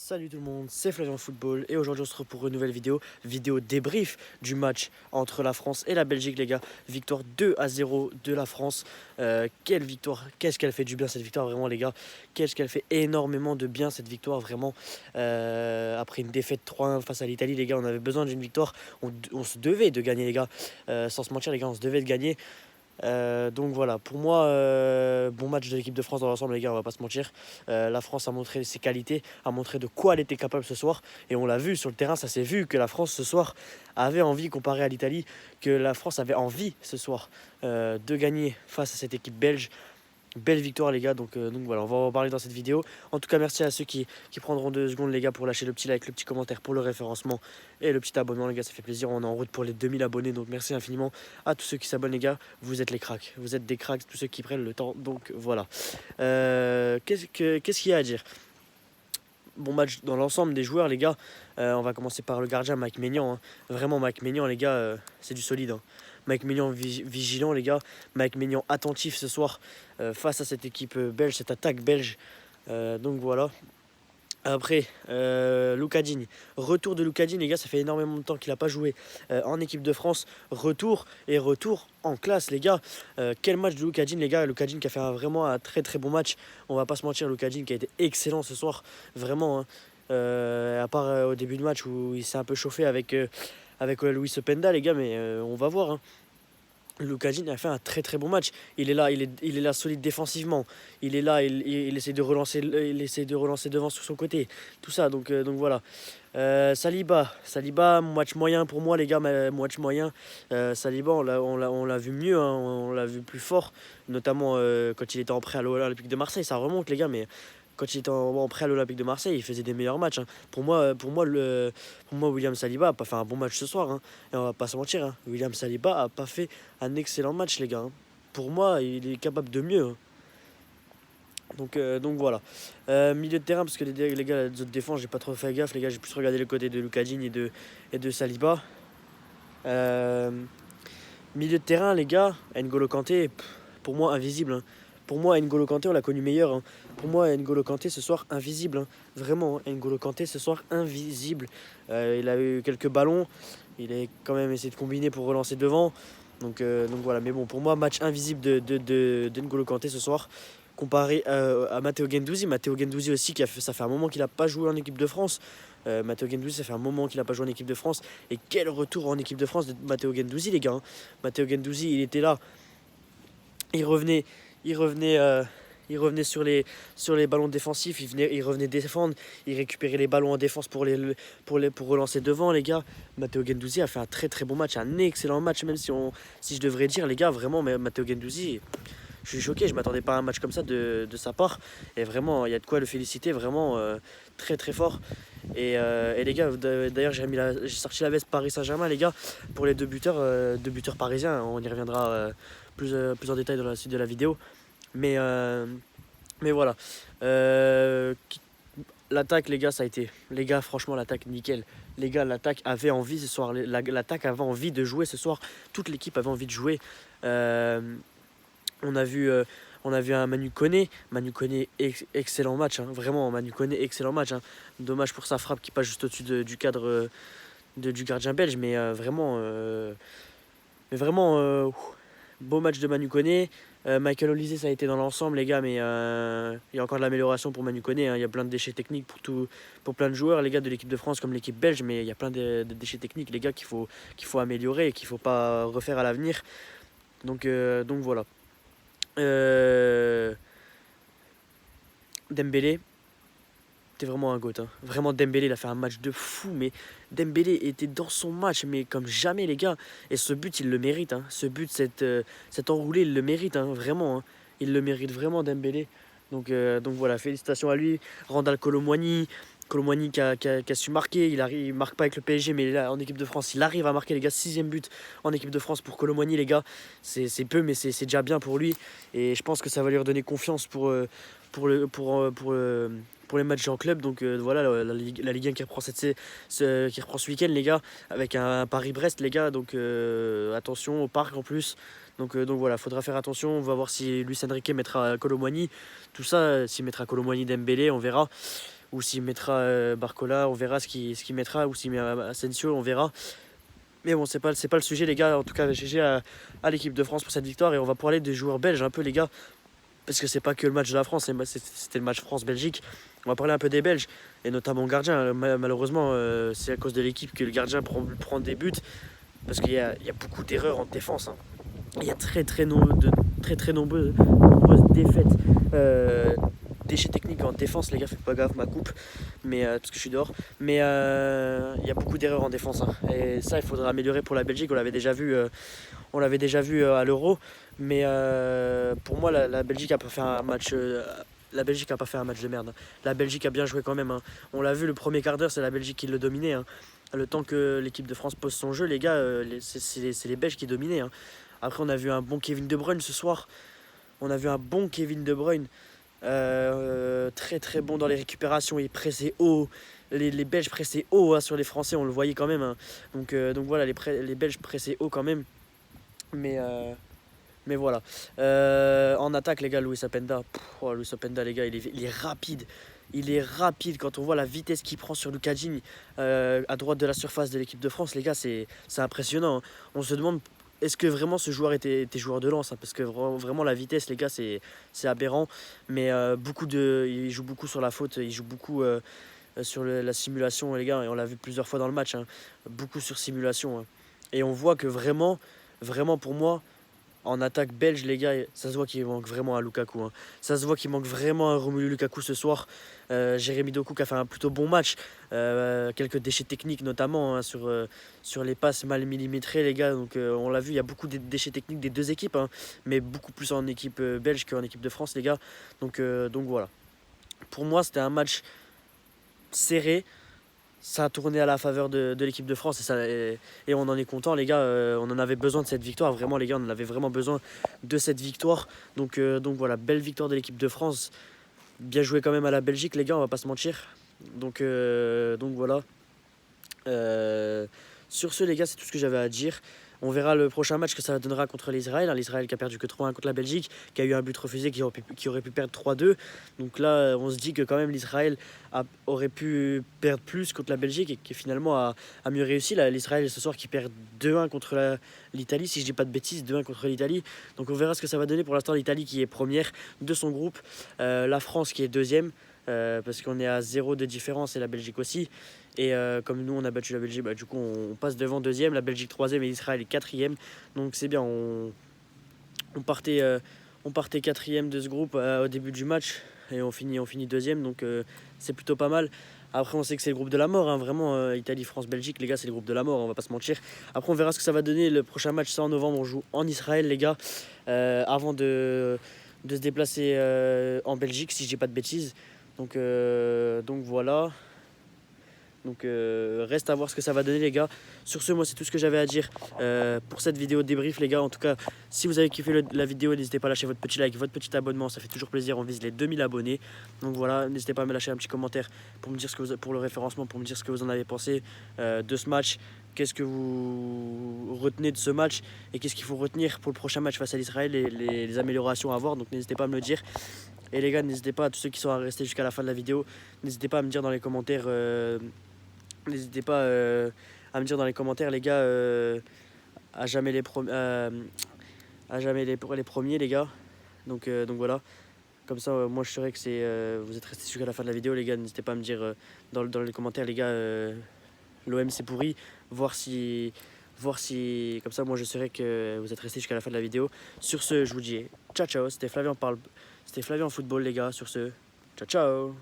Salut tout le monde, c'est Flavian Football et aujourd'hui on se retrouve pour une nouvelle vidéo débrief du match entre la France et la Belgique les gars. Victoire 2-0 de la France. Quelle victoire, qu'est-ce qu'elle fait du bien cette victoire vraiment les gars. Qu'est-ce qu'elle fait énormément de bien cette victoire vraiment. Après une défaite 3-1 face à l'Italie les gars, on avait besoin d'une victoire. On se devait de gagner les gars, sans se mentir les gars, on se devait de gagner. Donc voilà, pour moi, bon match de l'équipe de France dans l'ensemble, les gars, on va pas se mentir. La France a montré ses qualités, a montré de quoi elle était capable ce soir. Et on l'a vu sur le terrain, ça s'est vu que la France ce soir avait envie, comparé à l'Italie, que la France avait envie ce soir de gagner face à cette équipe belge. Belle victoire les gars, donc voilà, on va en parler dans cette vidéo. En tout cas, merci à ceux qui prendront 2 secondes les gars pour lâcher le petit like, le petit commentaire pour le référencement et le petit abonnement les gars, ça fait plaisir. On est en route pour les 2000 abonnés, donc merci infiniment à tous ceux qui s'abonnent les gars. Vous êtes les cracks, vous êtes des cracks, tous ceux qui prennent le temps, donc voilà. Qu'est-ce qu'il y a à dire? Bon match dans l'ensemble des joueurs les gars. On va commencer par le gardien Mike Maignan, hein. Vraiment Mike Maignan les gars, c'est du solide, hein. Mike Maignan vigilant les gars, Mike Maignan attentif ce soir face à cette équipe belge, cette attaque belge. Donc voilà. Après, Lucas Digne. Retour de Lucas Digne, les gars, ça fait énormément de temps qu'il n'a pas joué en équipe de France. Retour en classe, les gars. Quel match de Lucas Digne, les gars. Lucas Digne qui a fait vraiment un très très bon match. On va pas se mentir, Lucas Digne qui a été excellent ce soir. Vraiment, hein. À part au début de match où il s'est un peu chauffé avec Luis Openda, les gars, mais on va voir, hein. Lucas Digne a fait un très très bon match. Il est là solide défensivement. Il est là, il essaie de relancer, il essaie de relancer devant sur son côté. Tout ça, donc voilà. Saliba, match moyen pour moi les gars, match moyen. Saliba, on l'a vu mieux, hein, on l'a vu plus fort, notamment quand il était en prêt à l'Olympique de Marseille. Ça remonte les gars, mais quand il était en prêt à l'Olympique de Marseille, il faisait des meilleurs matchs, hein. Pour moi, William Saliba a pas fait un bon match ce soir, hein. Et on va pas se mentir, hein. William Saliba a pas fait un excellent match, les gars, hein. Pour moi, il est capable de mieux, hein. Donc voilà. Milieu de terrain, parce que les gars, les autres défenses, j'ai pas trop fait gaffe, les gars, j'ai plus regardé le côté de Lucas Digne et de Saliba. Euh, Milieu de terrain, les gars, N'Golo Kanté, pour moi, invisible, hein. Pour moi, N'Golo Kanté, on l'a connu meilleur, hein. Pour moi, N'Golo Kanté, ce soir, invisible, hein. Vraiment, hein, N'Golo Kanté, ce soir, invisible. Il a eu quelques ballons. Il a quand même essayé de combiner pour relancer devant. Donc voilà, mais bon, pour moi, match invisible de N'Golo Kanté ce soir. Comparé à Matteo Guendouzi. Matteo Guendouzi aussi, ça fait un moment qu'il n'a pas joué en équipe de France. Matteo Guendouzi, ça fait un moment qu'il n'a pas joué en équipe de France. Et quel retour en équipe de France de Matteo Guendouzi, les gars, hein. Matteo Guendouzi, il était là. Il revenait, il revenait, euh, il revenait sur les ballons défensifs. Il revenait défendre. Il récupérait les ballons en défense pour relancer devant, les gars. Matteo Guendouzi a fait un très très bon match, un excellent match, même si je devrais dire, les gars, vraiment, mais Matteo Guendouzi, je suis choqué, je m'attendais pas à un match comme ça de sa part. Et vraiment, il y a de quoi le féliciter, vraiment très très fort. Et les gars, d'ailleurs, j'ai sorti la veste Paris Saint-Germain, les gars, pour les deux buteurs parisiens. On y reviendra plus en détail dans la suite de la vidéo. Mais, euh, mais voilà. L'attaque, les gars, ça a été. Les gars, franchement, l'attaque, nickel. Les gars, l'attaque avait envie ce soir. L'attaque avait envie de jouer ce soir. Toute l'équipe avait envie de jouer. Euh, on a vu, euh, on a vu un Manu Koné. Manu Koné, excellent match, hein. Vraiment, Manu Koné, excellent match, hein. Dommage pour sa frappe qui passe juste au-dessus du cadre du gardien belge. Mais vraiment, beau match de Manu Koné. Michael Olise, ça a été dans l'ensemble, les gars, mais il y a encore de l'amélioration pour Manu Koné, hein. Il y a plein de déchets techniques pour plein de joueurs, les gars de l'équipe de France comme l'équipe belge, mais il y a plein de déchets techniques, les gars, qu'il faut améliorer et qu'il ne faut pas refaire à l'avenir. Donc voilà. Euh, Dembélé, c'était vraiment un goat, hein. Vraiment, Dembélé, il a fait un match de fou, mais Dembélé était dans son match, mais comme jamais, les gars. Et ce but, il le mérite, hein. Ce but, cet enroulé, il le mérite, hein, vraiment, hein. Il le mérite vraiment, Dembélé. Donc voilà, félicitations à lui. Randal Colomwani qui a su marquer. Il marque pas avec le PSG, mais là, en équipe de France, il arrive à marquer, les gars. 6e but en équipe de France pour Colomwani, les gars. C'est peu, mais c'est déjà bien pour lui. Et je pense que ça va lui redonner confiance pour les matchs en club. Donc voilà, la Ligue 1 qui reprend, qui reprend ce week-end, les gars, avec un Paris-Brest, les gars. Donc attention au parc en plus. Donc voilà, faudra faire attention. On va voir si Luis Enrique mettra Colomwani. Tout ça, s'il mettra Colomwani, Dembélé, on verra. ou s'il mettra Barcola, on verra ce qu'il mettra, ou s'il met Asensio, on verra. Mais bon, c'est pas le sujet, les gars. En tout cas, GG à l'équipe de France pour cette victoire. Et on va parler des joueurs belges un peu, les gars. Parce que c'est pas que le match de la France, c'était le match France-Belgique. On va parler un peu des Belges, et notamment le gardien. Malheureusement, c'est à cause de l'équipe que le gardien prend des buts. Parce qu'il y a beaucoup d'erreurs en défense. Hein. Il y a très nombreuses défaites. Déchets techniques en défense, les gars, faites pas gaffe, ma coupe, mais parce que je suis dehors. Mais il y a beaucoup d'erreurs en défense. Hein. Et ça, il faudra améliorer pour la Belgique. On l'avait déjà vu à l'Euro. Mais pour moi, la Belgique a pas fait un match. La Belgique a pas fait un match de merde. Hein. La Belgique a bien joué quand même. Hein. On l'a vu, le premier quart d'heure, c'est la Belgique qui le dominait. Hein. Le temps que l'équipe de France pose son jeu, les gars, c'est les Belges qui dominaient. Hein. Après, on a vu un bon Kevin De Bruyne ce soir. On a vu un bon Kevin De Bruyne. Très bon dans les récupérations. Il pressait haut. Les Belges pressaient haut hein, sur les Français, on le voyait quand même. Hein. Donc voilà, les Belges pressaient haut quand même. Mais voilà. En attaque, les gars, Luis Openda. Luis Openda, les gars, il est rapide. Il est rapide quand on voit la vitesse qu'il prend sur Lucas Digne à droite de la surface de l'équipe de France. Les gars, c'est impressionnant. Hein. On se demande est-ce que vraiment ce joueur était joueur de lance hein, parce que vraiment la vitesse, les gars, c'est aberrant. Mais il joue beaucoup sur la faute. Il joue beaucoup sur la simulation, les gars. Et on l'a vu plusieurs fois dans le match. Hein. Beaucoup sur simulation. Hein. Et on voit que vraiment pour moi, en attaque belge, les gars, ça se voit qu'il manque vraiment un Lukaku. Hein. Ça se voit qu'il manque vraiment un Romelu Lukaku ce soir. Jérémy Doku qui a fait un plutôt bon match. Quelques déchets techniques notamment hein, sur les passes mal millimétrées, les gars. Donc on l'a vu, il y a beaucoup de déchets techniques des deux équipes. Hein, mais beaucoup plus en équipe belge qu'en équipe de France, les gars. Donc voilà. Pour moi, c'était un match serré. Ça a tourné à la faveur de l'équipe de France et on en est content les gars, on en avait besoin de cette victoire, vraiment les gars, on en avait vraiment besoin de cette victoire. Donc voilà, belle victoire de l'équipe de France, bien joué quand même à la Belgique les gars, on va pas se mentir. Donc voilà. Sur ce les gars, c'est tout ce que j'avais à dire. On verra le prochain match que ça donnera contre l'Israël. Hein, l'Israël qui a perdu que 3-1 contre la Belgique, qui a eu un but refusé, qui aurait pu perdre 3-2. Donc là, on se dit que quand même l'Israël aurait pu perdre plus contre la Belgique et qui finalement a mieux réussi. L'Israël ce soir qui perd 2-1 contre l'Italie, si je dis pas de bêtises, 2-1 contre l'Italie. Donc on verra ce que ça va donner. Pour l'instant, l'Italie qui est première de son groupe, la France qui est deuxième. Parce qu'on est à 0 de différence et la Belgique aussi. Et comme nous on a battu la Belgique, du coup on passe devant deuxième, la Belgique troisième et Israël est quatrième. Donc c'est bien, on partait quatrième de ce groupe au début du match et on finit deuxième, donc c'est plutôt pas mal. Après on sait que c'est le groupe de la mort, hein, vraiment Italie, France, Belgique, les gars c'est le groupe de la mort, on va pas se mentir. Après on verra ce que ça va donner, le prochain match c'est en novembre, on joue en Israël les gars, avant de se déplacer en Belgique si je dis pas de bêtises. Donc voilà. Donc reste à voir ce que ça va donner les gars. Sur ce, moi c'est tout ce que j'avais à dire pour cette vidéo débrief les gars. En tout cas, si vous avez kiffé la vidéo, n'hésitez pas à lâcher votre petit like, votre petit abonnement, ça fait toujours plaisir, on vise les 2000 abonnés. Donc voilà, n'hésitez pas à me lâcher un petit commentaire pour me dire pour le référencement, pour me dire ce que vous en avez pensé de ce match. Qu'est-ce que vous retenez de ce match et qu'est-ce qu'il faut retenir pour le prochain match face à l'Israël et les améliorations à avoir. Donc n'hésitez pas à me le dire. Et les gars, n'hésitez pas, à tous ceux qui sont restés jusqu'à la fin de la vidéo, n'hésitez pas à me dire dans les commentaires n'hésitez pas à me dire dans les commentaires les gars à jamais les premiers les gars. Donc voilà. Comme ça moi je saurais que vous êtes restés jusqu'à la fin de la vidéo les gars. N'hésitez pas à me dire dans les commentaires les gars l'OM c'est pourri. Voir si comme ça moi je saurais que vous êtes restés jusqu'à la fin de la vidéo. Sur ce je vous dis ciao ciao. C'était Flavien Football les gars. Sur ce ciao ciao.